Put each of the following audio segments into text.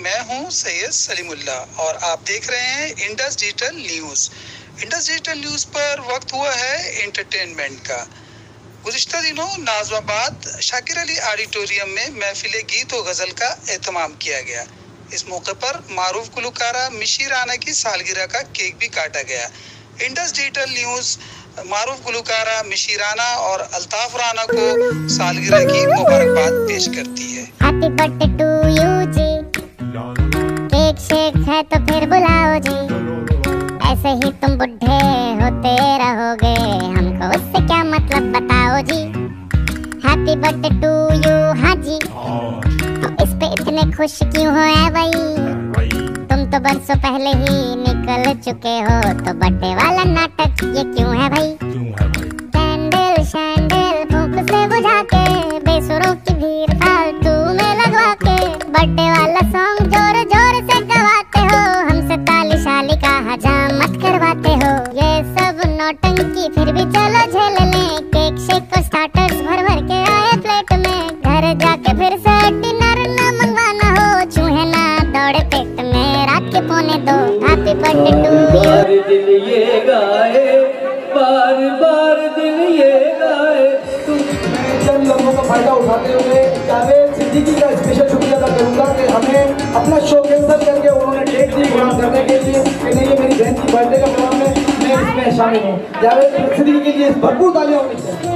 मैं हूं सैयद सलीमुल्ला और आप देख रहे हैं Indus digital news. Indus digital news पर वक्त हुआ है एंटरटेनमेंट का। गुज़िश्ता दिनों नाज़िमाबाद शाकिर अली ऑडिटोरियम में महफिल गीत और गज़ल का एहतमाम किया गया। इस मौके पर मारूफ गुलकारा मिशी राना की सालगिरह का केक भी काटा गया। इंडस डिजिटल न्यूज़ मारूफ गुलकारा मिशी राना और अल्ताफ राना को सालगिरह की मुबारकबाद पेश करती है। Happy birthday to you ji, cake shake है तो फिर बुलाओ जी, ऐसे ही तुम बुढ़े होते रहोगे, हमको उससे क्या मतलब बताओ जी। हैप्पी बर्थडे टू यू, हाँ जी, तो इस पे इतने खुश क्यों हो ऐ भाई, तुम तो बरसों पहले ही निकल चुके हो, तो बर्थडे वाला नाटक ये क्यों है भाई। कैंडल शैंडल फूंक से बुझा के, बेसुरों की भीड़ फालतू में लगवा के, बर्थडे वाला सॉन्ग जोर जोर से गवाते हो, हमसे ताली शाली का हजामत करवाते हो। ये सब नौटंकी फिर भी चलो झेल लें, केक शेक और स्टार्टर्स भर भर के आए प्लेट में, घर जाके फिर से डिनर ना मंगवाना हो, चूहे ना दौड़े पेट में रात के पौने दो। Happy birthday to you. दिल ये गाए, बार बार दिल ये गाए। चंद लोगों का फायदा उठाते हुए जावेद सिद्दीकी का स्पेशल शुक्रिया अदा करूंगा कि हमें अपना शो कैंसिल करके उन्होंने डेट दी प्रोग्राम करने के लिए कि नहीं, ये मेरी बहन की बर्थडे का प्रोग्राम है, मैं इसमें शामिल हूँ। जावेद सिद्दीकी के लिए भरपूर तालियां होनी चाहिए।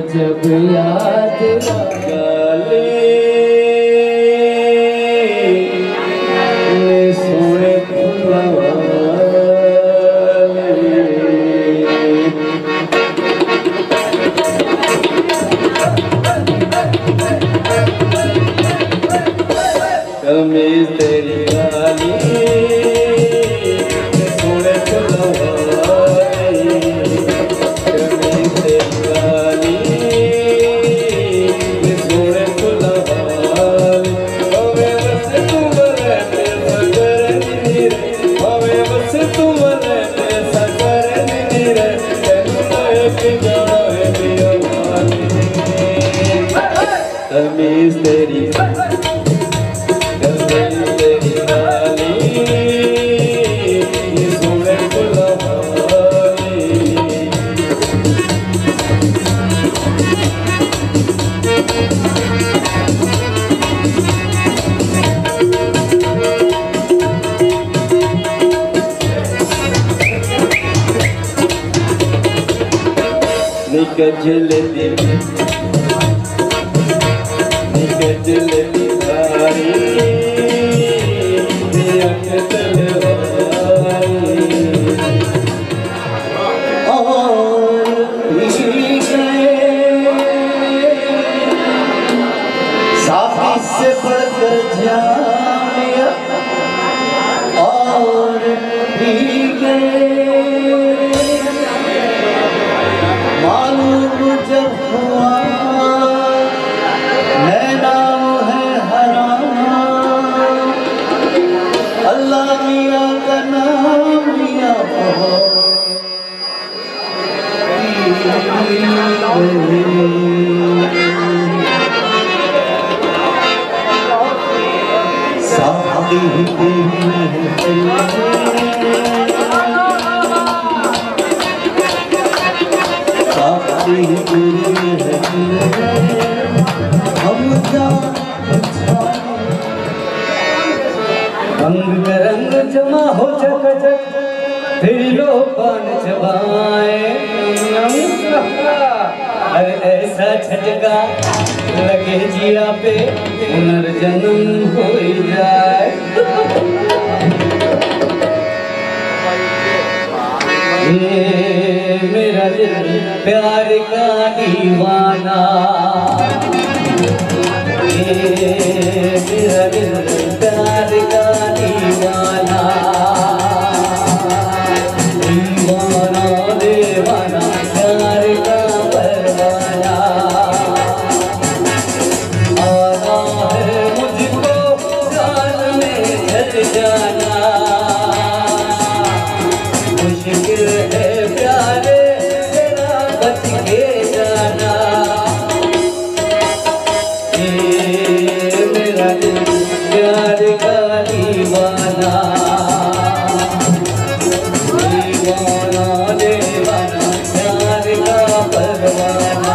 जब याद गाले सोने कमीज तेरी गाली सोने निकल दिल निकल दिवारी अकल और भी गए साथी से बढ़कर जामिया और भी गए मालूम जब हुआ मैं नाम है हराम अल्लाह मियाँ का नाम लिया साथी रंग रंग जमा हो चकचक फिर लो पान चबाए अरे ऐसा झटका लगे जिया पे पुनर्जन्म हो जाए ये मेरा दिल प्यार का दीवाना ये मेरा दिल प्यार का दीवाना दीवाना दीवाना प्यार का परवाना आना है मुझको जान में ढल जाना मुश्किल है प्यारे तेरा बच के जाना ये मेरा दिल प्यार का दीवाना दीवाना दीवाना प्यार का परवाना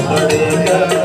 पड़ेगा